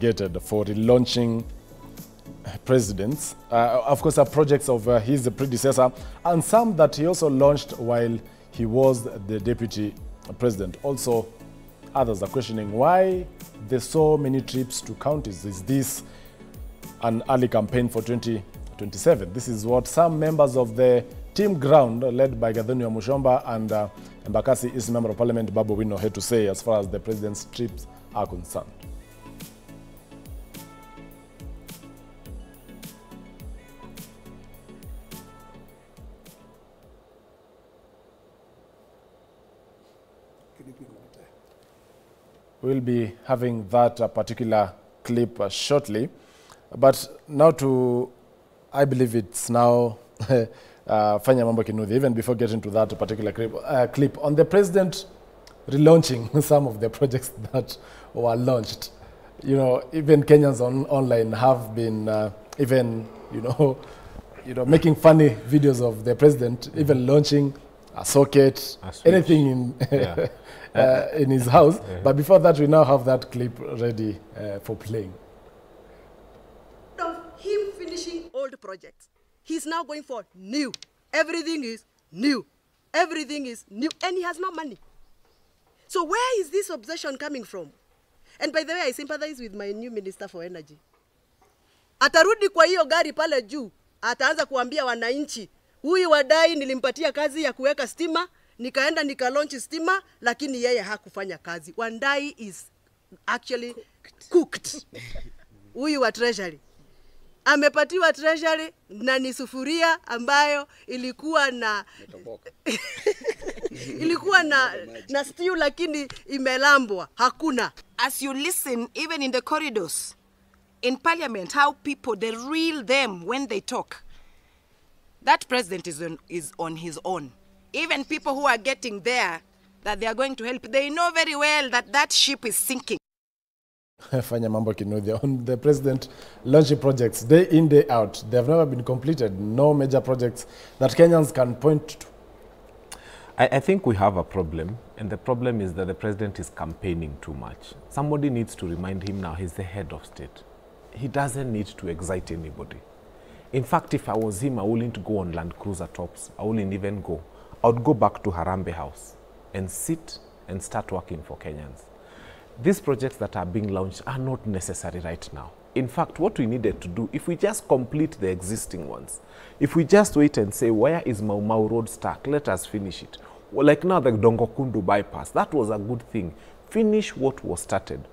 investigated for relaunching presidents, of course, projects of his predecessor, and some that he also launched while he was the deputy president. Also, others are questioning why there's so many trips to counties. Is this an early campaign for 2027? This is what some members of the team ground, led by Gathoni Mushomba and Embakasi East Member of Parliament Babu Wino, had to say as far as the president's trips are concerned. We'll be having that particular clip shortly. But now I believe it's now Fanya Mambo Kinuthi, even before getting to that particular clip, on the president relaunching some of the projects that were launched. You know, even Kenyans online have been making funny videos of the president, even launching a socket, anything in in his house. But before that, we now have that clip ready for playing. Of him finishing old projects, he's now going for new. Everything is new. Everything is new, and he has no money. So where is this obsession coming from? And by the way, I sympathize with my new Minister for Energy. Atarudi kwa hiyo gari pale juu, ataanza kuambia wananchi, huyu wadai nilimpatia kazi ya kuweka stima, nikaenda nikalaunch stima, lakini yeye hakufanya kazi. Wandai is actually cooked. Huyu wa treasury amepatiwa treasury na ni sufuria ambayo ilikuwa na na stew lakini imelambwa, hakuna. As you listen, even in the corridors, in parliament, how people, they reel them when they talk. That president is on his own. Even people who are getting there, that they are going to help, they know very well that that ship is sinking. Fanya Mambo Kinuthi, on the president launching projects day in, day out. They have never been completed. No major projects that Kenyans can point to. I think we have a problem, and the problem is that the president is campaigning too much. Somebody needs to remind him now he's the head of state. He doesn't need to excite anybody. In fact, if I was him, I wouldn't go on Land Cruiser tops. I wouldn't even go. I would go back to Harambee House and sit and start working for Kenyans. These projects that are being launched are not necessary right now. In fact, what we needed to do, if we just complete the existing ones, if we just wait and say, where is Mau Mau Road stuck? Let us finish it. Well, like now the Dongokundu bypass, that was a good thing. Finish what was started.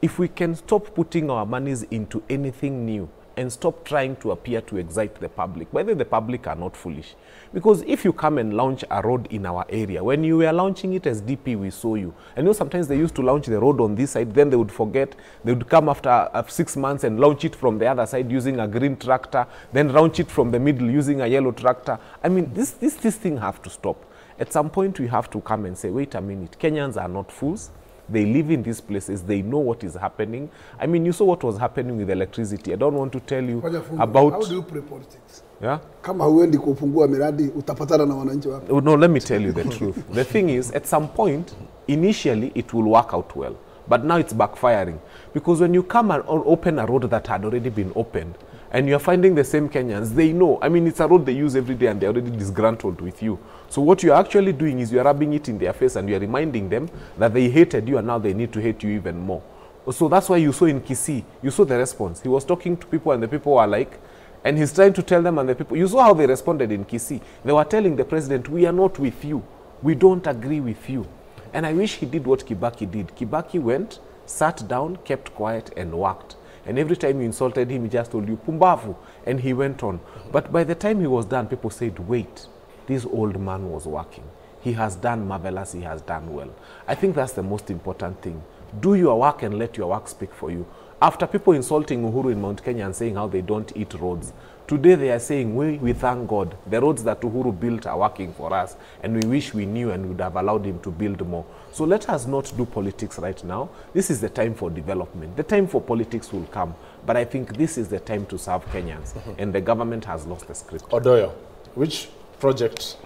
If we can stop putting our monies into anything new and stop trying to appear to excite the public, whether the public are not foolish. Because if you come and launch a road in our area, when you were launching it as DP, we saw you. And you know, sometimes they used to launch the road on this side, then they would forget. They would come after 6 months and launch it from the other side using a green tractor, then launch it from the middle using a yellow tractor. I mean, this thing have to stop. At some point, we have to come and say, wait a minute, Kenyans are not fools. They live in these places. They know what is happening. I mean, you saw what was happening with electricity. I don't want to tell you about... How do you play politics? Yeah? Kama huendi kufungua miradi, utapatana na wananchi wapi? No, let me tell you the truth. The thing is, at some point, initially, it will work out well. But now it's backfiring. Because when you come and open a road that had already been opened, and you're finding the same Kenyans, they know. I mean, it's a road they use every day and they're already disgruntled with you. So what you're actually doing is you're rubbing it in their face and you're reminding them that they hated you and now they need to hate you even more. So that's why you saw in Kisii, you saw the response. He was talking to people and the people were like, and he's trying to tell them and the people, you saw how they responded in Kisii. They were telling the president, we are not with you. We don't agree with you. And I wish he did what Kibaki did. Kibaki went, sat down, kept quiet and worked. And every time you insulted him, he just told you, Pumbavu, and he went on. But by the time he was done, people said, wait, this old man was working. He has done marvelous, he has done well. I think that's the most important thing. Do your work and let your work speak for you. After people insulting Uhuru in Mount Kenya and saying how they don't eat roads, today they are saying, we thank God. The roads that Uhuru built are working for us, and we wish we knew and would have allowed him to build more. So let us not do politics right now. This is the time for development. The time for politics will come. But I think this is the time to serve Kenyans. And the government has lost the script. Odoyo, which project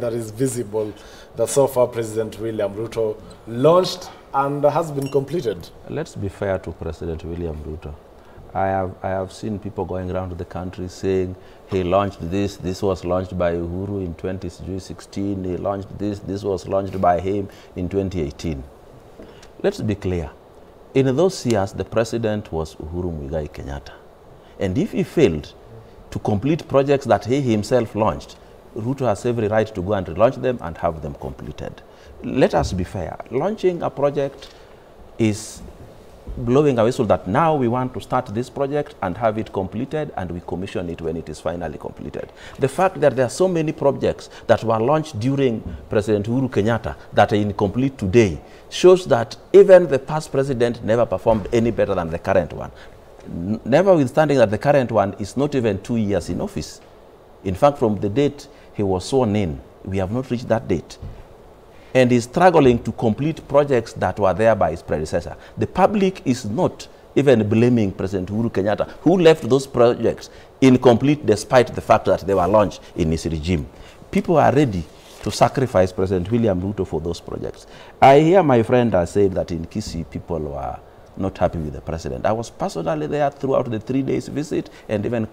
that is visible that so far President William Ruto launched and has been completed? Let's be fair to President William Ruto. I have seen people going around the country saying he launched this was launched by Uhuru in 2016, he launched this was launched by him in 2018. Let's be clear. In those years, the president was Uhuru Muigai Kenyatta. And if he failed to complete projects that he himself launched, Ruto has every right to go and relaunch them and have them completed. Let us be fair. Launching a project is blowing a whistle that now we want to start this project and have it completed, and we commission it when it is finally completed. The fact that there are so many projects that were launched during President Uhuru Kenyatta that are incomplete today shows that even the past president never performed any better than the current one. Notwithstanding that the current one is not even 2 years in office. In fact, from the date he was sworn in, we have not reached that date. And is struggling to complete projects that were there by his predecessor. The public is not even blaming President Uhuru Kenyatta, who left those projects incomplete despite the fact that they were launched in his regime. People are ready to sacrifice President William Ruto for those projects. I hear my friend has said that in Kisii people were not happy with the president. I was personally there throughout the 3 days visit and even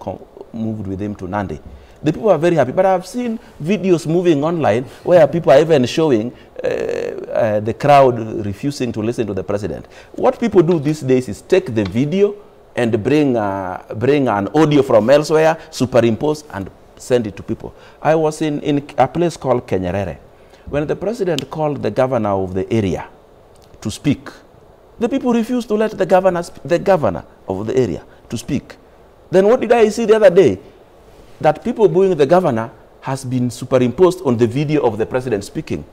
moved with him to Nandi. The people are very happy, but I've seen videos moving online where people are even showing the crowd refusing to listen to the president. What people do these days is take the video and bring an audio from elsewhere, superimpose, and send it to people. I was in a place called Kenyerere. When the president called the governor of the area to speak, the people refused to let the governor of the area to speak. Then what did I see the other day? That people booing the governor has been superimposed on the video of the president speaking.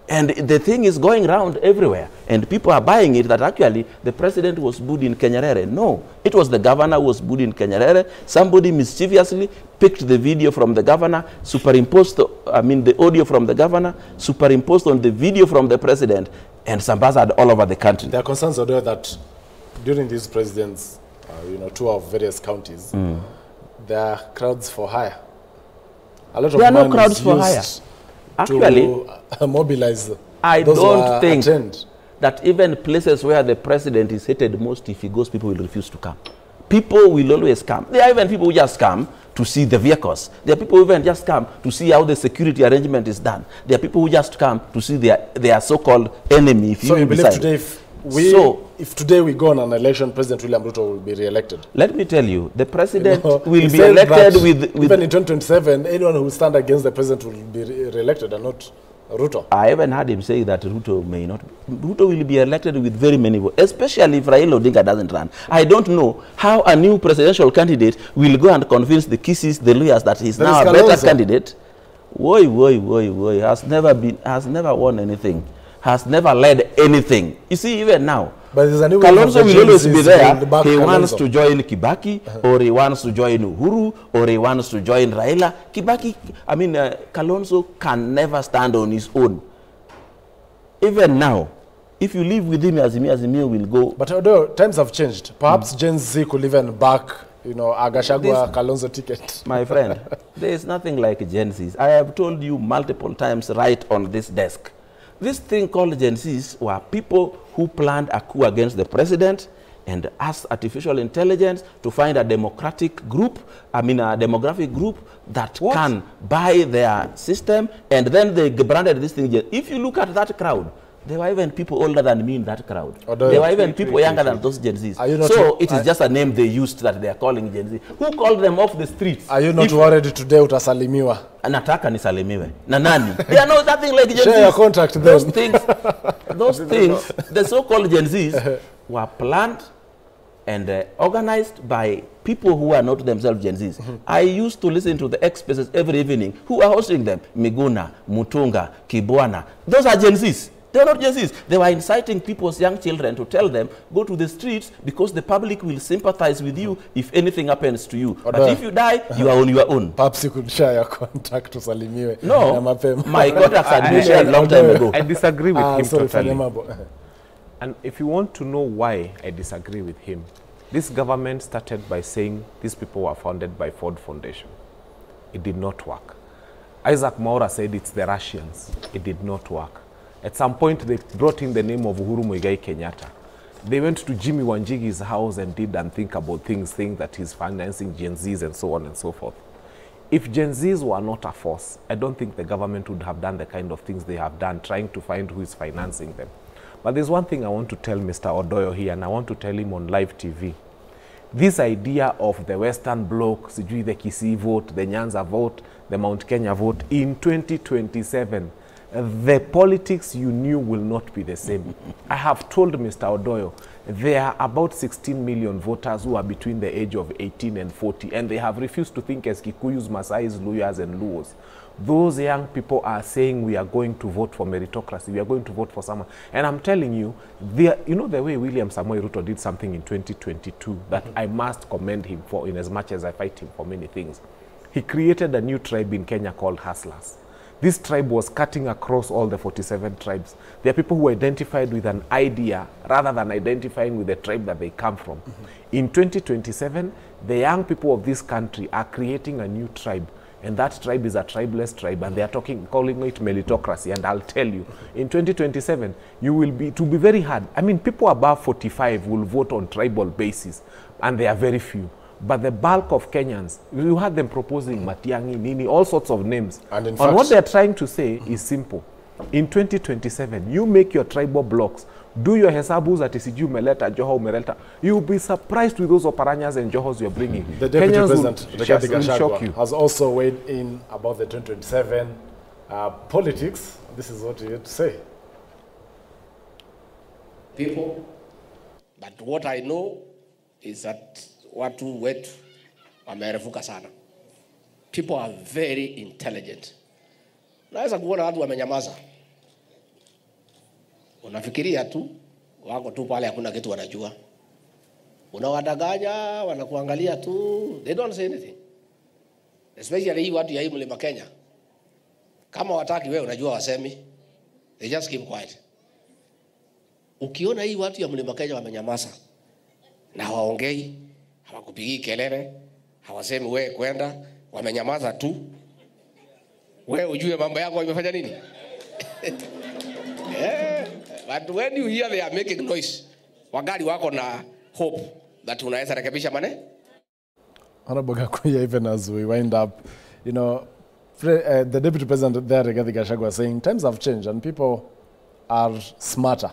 And the thing is going around everywhere. And people are buying it that actually the president was booed in Kenyerere. No, it was the governor who was booed in Kenyerere. Somebody mischievously picked the video from the governor, superimposed, the audio from the governor, superimposed on the video from the president, and sambazzed all over the country. There are concerns, although, that during these presidents, tour of various counties, there are crowds for hire. A lot of there are no money crowds is for hire. used Actually, to mobilize I those don't think attend. that even places where the president is hated most, if he goes, people will refuse to come. People will always come. There are even people who just come to see the vehicles. There are people who even just come to see how the security arrangement is done. There are people who just come to see their so-called enemy. If So you believe decide. today, if today we go on an election, President William Ruto will be re-elected? Let me tell you, the president will he be said elected that with... Even in 2027, anyone who will stand against the president will be re-elected and not Ruto. I even heard him say that Ruto may not. Ruto will be elected with very many votes, especially if Raila Odinga doesn't run. I don't know how a new presidential candidate will go and convince the Kisis, the lawyers, that he's now a better candidate. Woy, has never won anything, has never led anything. You see, even now, but there's a new Kalonzo will always be there. He wants Kalonzo to join Kibaki, or he wants to join Uhuru, or he wants to join Raila. Kalonzo can never stand on his own. Even now, if you live with him, Azimio will go. But although times have changed, perhaps Gen Z could even back, Agashagwa Kalonzo ticket. My friend, there is nothing like Gen Zs. I have told you multiple times right on this desk. This thing called Gen Zs were people who planned a coup against the president and asked artificial intelligence to find a democratic group, a demographic group that can buy their system, and then they branded this thing. If you look at that crowd, there were even people older than me in that crowd. There were even people younger than those Gen Zs. So it is just a name they used that they are calling Gen Z. Who called them off the streets? Are you not worried today utasalimiwa? Nataka nisalimiwe. Na nani? They are not nothing like Gen Zs. Share your contact then. Those things, the so-called Gen Zs were planned and organized by people who are not themselves Gen Zs. I used to listen to the X-Spaces every evening. Who are hosting them? Miguna, Mutunga, Kibwana. Those are Gen Zs. They are not Gen Zs. They were inciting people's young children to tell them, go to the streets because the public will sympathize with you if anything happens to you. But if you die, you are on your own. Perhaps you could share your contact to salimiwe. No, my contacts had been shared a long time ago. I disagree with him totally. Fanyamabo. And if you want to know why I disagree with him, this government started by saying these people were founded by Ford Foundation. It did not work. Isaac Mwaura said it's the Russians. It did not work. At some point, they brought in the name of Uhuru Muigai Kenyatta. They went to Jimmy Wanjigi's house and did and think about things, saying that he's financing Gen Zs and so on and so forth. If Gen Zs were not a force, I don't think the government would have done the kind of things they have done, trying to find who is financing them. But there's one thing I want to tell Mr. Odoyo here, and I want to tell him on live TV. This idea of the Western Bloc, the Kisii vote, the Nyanza vote, the Mount Kenya vote, in 2027, the politics you knew will not be the same. I have told Mr. Odoyo, there are about 16 million voters who are between the age of 18 and 40, and they have refused to think as Kikuyus, Masais, Luyas, and Luos. Those young people are saying we are going to vote for meritocracy, we are going to vote for someone. And I'm telling you, you know the way William Samoei Ruto did something in 2022 that I must commend him for, in as much as I fight him for many things. He created a new tribe in Kenya called Hustlers. This tribe was cutting across all the 47 tribes. There are people who identified with an idea rather than identifying with the tribe that they come from. In 2027, the young people of this country are creating a new tribe. And that tribe is a tribeless tribe, and they are calling it meritocracy. And I'll tell you, in 2027, it will be very hard. I mean, people above 45 will vote on tribal basis, and they are very few. But the bulk of Kenyans, you had them proposing Matiang'i, Nini, all sorts of names. And in fact, what they're trying to say is simple. In 2027, you make your tribal blocks, do your hesabus at Isiju, Meleta, Joho, Merelta. You'll be surprised with those Oparanyas and Johos you're bringing. The Deputy Kenyans President, Rigathi shock Gachagua, you. has also weighed in about the 2027 politics. This is what he had to say. People, but what I know is that watu wetu wamerefuka sana. People are very intelligent. Naweza kuona watu wamenyamaza. Unafikiria tu, wako tu pale hakuna kitu wanajua. Unawadanganya, wanakuangalia tu, they don't say anything. Especially hii watu ya hii mlima Kenya. Kama wataki wewe unajua wasemi, they just keep quiet. Ukiona hii watu ya mlima Kenya wamenyamaza na hawaongei, hawakupigii kelele, hawasemi wewe kwenda, wamenyamaza tu, wewe ujue mambo yako imefanya nini? Yeah. But when you hear they are making noise, wagali wako na hope that unaweza rekebisha mane? Honorable Gakuya, even as we wind up, you know, the Deputy President there, Rigathi Gachagua, was saying times have changed and people are smarter.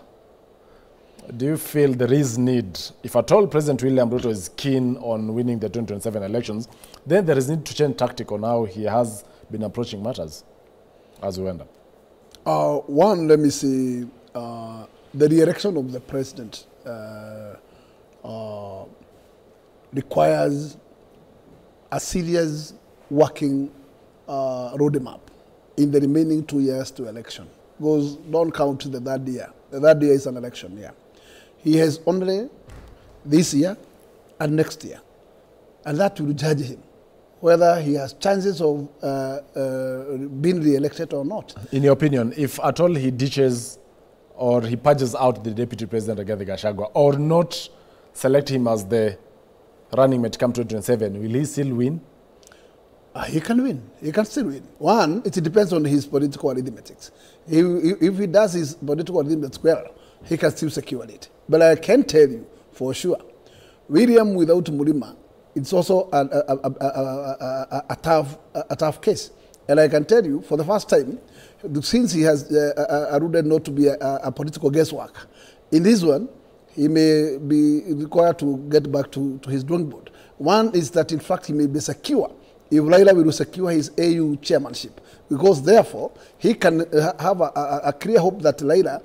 Do you feel there is need, if at all President William Ruto is keen on winning the 2027 elections, then there is need to change tactic on how he has been approaching matters as we wind up? One, let me say, the re-election of the president requires a serious working roadmap in the remaining 2 years to election. Because don't count the third year. The third year is an election year. He has only this year and next year. And that will judge him, whether he has chances of being re-elected or not. In your opinion, if at all he ditches or he purges out the Deputy President Rigathi Gachagua, or not select him as the running mate come 2027, will he still win? He can win. He can still win. One, it depends on his political arithmetics. If he does his political arithmetics well, he can still secure it. But I can tell you for sure, William without Murima, it's also a tough case. And I can tell you, for the first time, since he has alluded not to be a political guesswork, in this one, he may be required to get back to his drawing board. One is that, in fact, he may be secure if Raila will secure his AU chairmanship, because therefore he can have a clear hope that Raila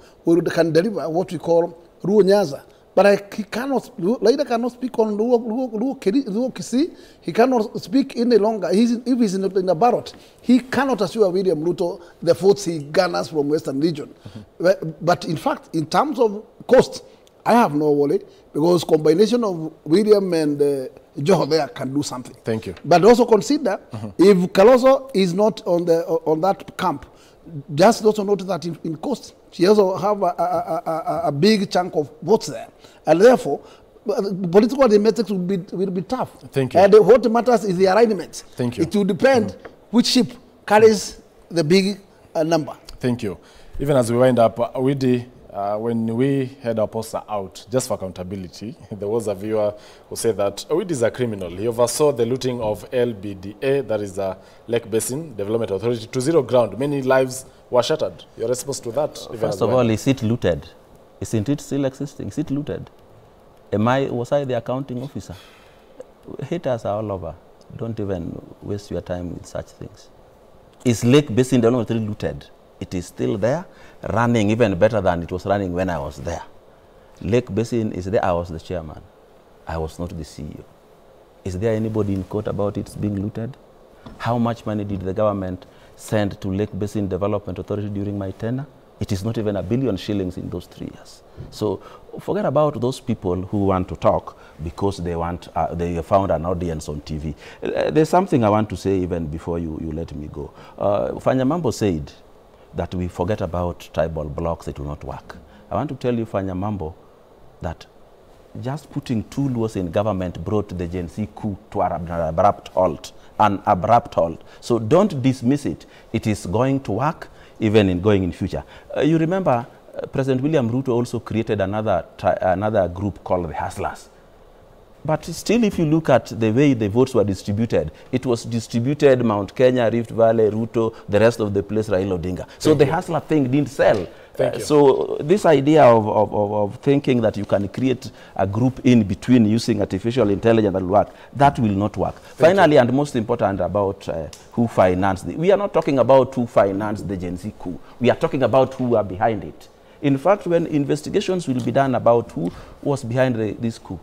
can deliver what we call Luo Nyanza. But he cannot, Raila cannot speak on Luo Kisii. He cannot speak any longer. If he's in a ballot, he cannot assure William Ruto the votes he garners from Western region. But in fact, in terms of cost, I have no worry, because combination of William and Joho there can do something. Thank you. But also consider, if Kaloso is not on that camp, just also note that in cost, she also have a big chunk of votes there. And therefore, political arithmetic will be tough. Thank you. And what matters is the alignment. Thank you. It will depend which ship carries the big number. Thank you. Even as we wind up, when we had our poster out, just for accountability, there was a viewer who said that Owidi is a criminal. He oversaw the looting of LBDA, that is the Lake Basin Development Authority, to zero ground. Many lives were shattered. Your response to that? First of all, is it looted? Isn't it still existing? Is it looted? Was I the accounting officer? Haters are all over. Don't even waste your time with such things. Is Lake Basin Development Authority looted? It is still there, running even better than it was running when I was there. Lake Basin is there. I was the chairman. I was not the CEO. Is there anybody in court about it being looted? How much money did the government send to Lake Basin Development Authority during my tenure? It is not even 1 billion shillings in those 3 years. So forget about those people who want to talk because they found an audience on TV. There's something I want to say even before you let me go. Fanyamambo said that we forget about tribal blocks, it will not work. I want to tell you, Fanyamambo, that just putting 2 laws in government brought the Gen Z coup to an abrupt halt. So don't dismiss it. It is going to work even in going in future. You remember President William Ruto also created another group called the Hustlers. But still, if you look at the way the votes were distributed, it was distributed Mount Kenya, Rift Valley, Ruto, the rest of the place, Raila Odinga. So the hustler thing didn't sell. So this idea of thinking that you can create a group in between using artificial intelligence that will work, that will not work. Finally, and most important about who financed we are not talking about who financed the Gen Z coup. We are talking about who are behind it. In fact, when investigations will be done about who was behind this coup,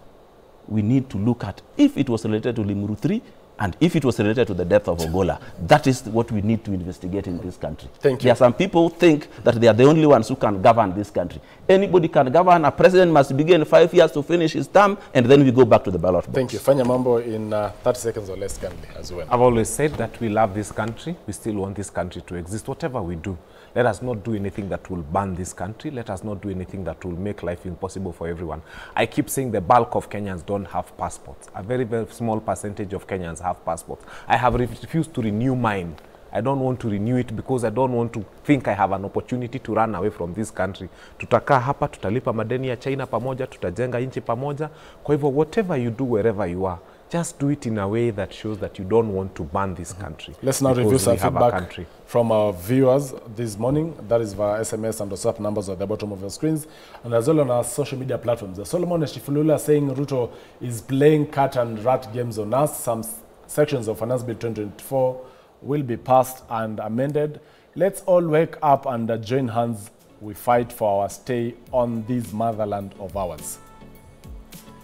we need to look at if it was related to Limuru 3 and if it was related to the death of Ogola. That is what we need to investigate in this country. Thank you. There are some people who think that they are the only ones who can govern this country. Anybody can govern. A president must begin 5 years to finish his term, and then we go back to the ballot box. Thank you. Fanyamambo, in 30 seconds or less, kindly, as well. I've always said that we love this country. We still want this country to exist. Whatever we do, let us not do anything that will ban this country. Let us not do anything that will make life impossible for everyone. I keep saying the bulk of Kenyans don't have passports. A very, very small percentage of Kenyans have passports. I have refused to renew mine. I don't want to renew it because I don't want to think I have an opportunity to run away from this country. Tutakaa hapa, tutalipa madeni ya China pamoja, tutajenga nchi pamoja. Kwa hivyo, whatever you do, wherever you are, just do it in a way that shows that you don't want to ban this country. Let's now review some feedback from our viewers this morning. That is via SMS and WhatsApp numbers at the bottom of your screens, and as well on our social media platforms. Solomon Eshifulula saying Ruto is playing cat and rat games on us. Some sections of Finance Bill 2024 will be passed and amended. Let's all wake up and join hands. We fight for our stay on this motherland of ours.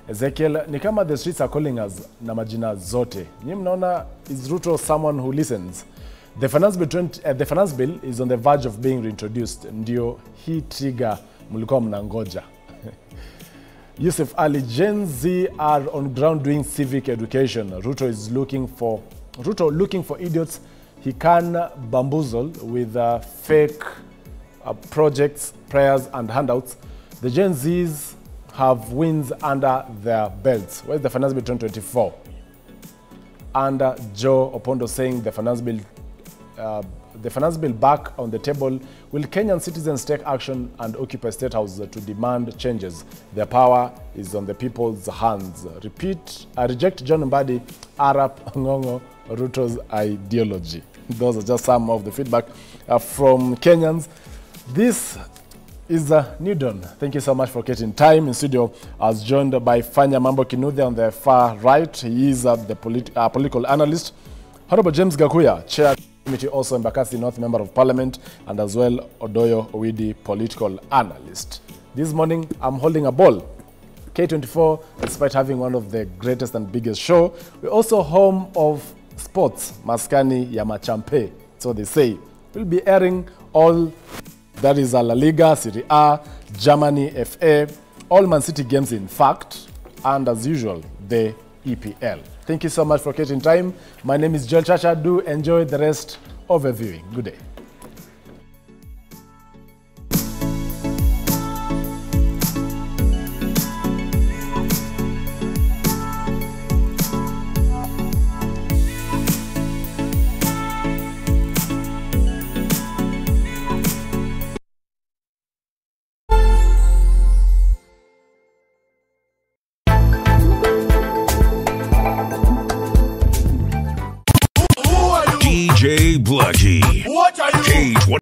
Ezekiel, ni kama the streets are calling us na majina zote. Nyinyi mnaona, is Ruto someone who listens? The finance bill is on the verge of being reintroduced. Ndio hii trigger mlikuwa mnangoja. Yusuf Ali, Gen Z are on ground doing civic education. Ruto looking for idiots he can bamboozle with fake projects, prayers, and handouts. The Gen Zs have wins under their belts. Where's the Finance Bill 2024? And Joe Opondo saying the Finance Bill back on the table. Will Kenyan citizens take action and occupy State House to demand changes? Their power is on the people's hands. Reject John Mbadi, Arap Ngongo, Ruto's ideology. Those are just some of the feedback from Kenyans. This is New Dawn. Thank you so much for getting time in studio. I was joined by Fanyamambo Kinuthia on the far right. He is the political analyst. Honorable James Gakuya, Chair Committee, also Embakasi North Member of Parliament, and as well Odoyo Owidi, political analyst. This morning, I'm holding a ball. K24, despite having one of the greatest and biggest show, we're also home of sports, Maskani Yamachampe. So they say, we'll be airing all, that is La Liga, Serie A, Germany, FA, all Man City games in fact, and as usual, the EPL. Thank you so much for getting time. My name is Joel Chacha. Do enjoy the rest of your viewing. Good day. DJ Blackie. What are you? K24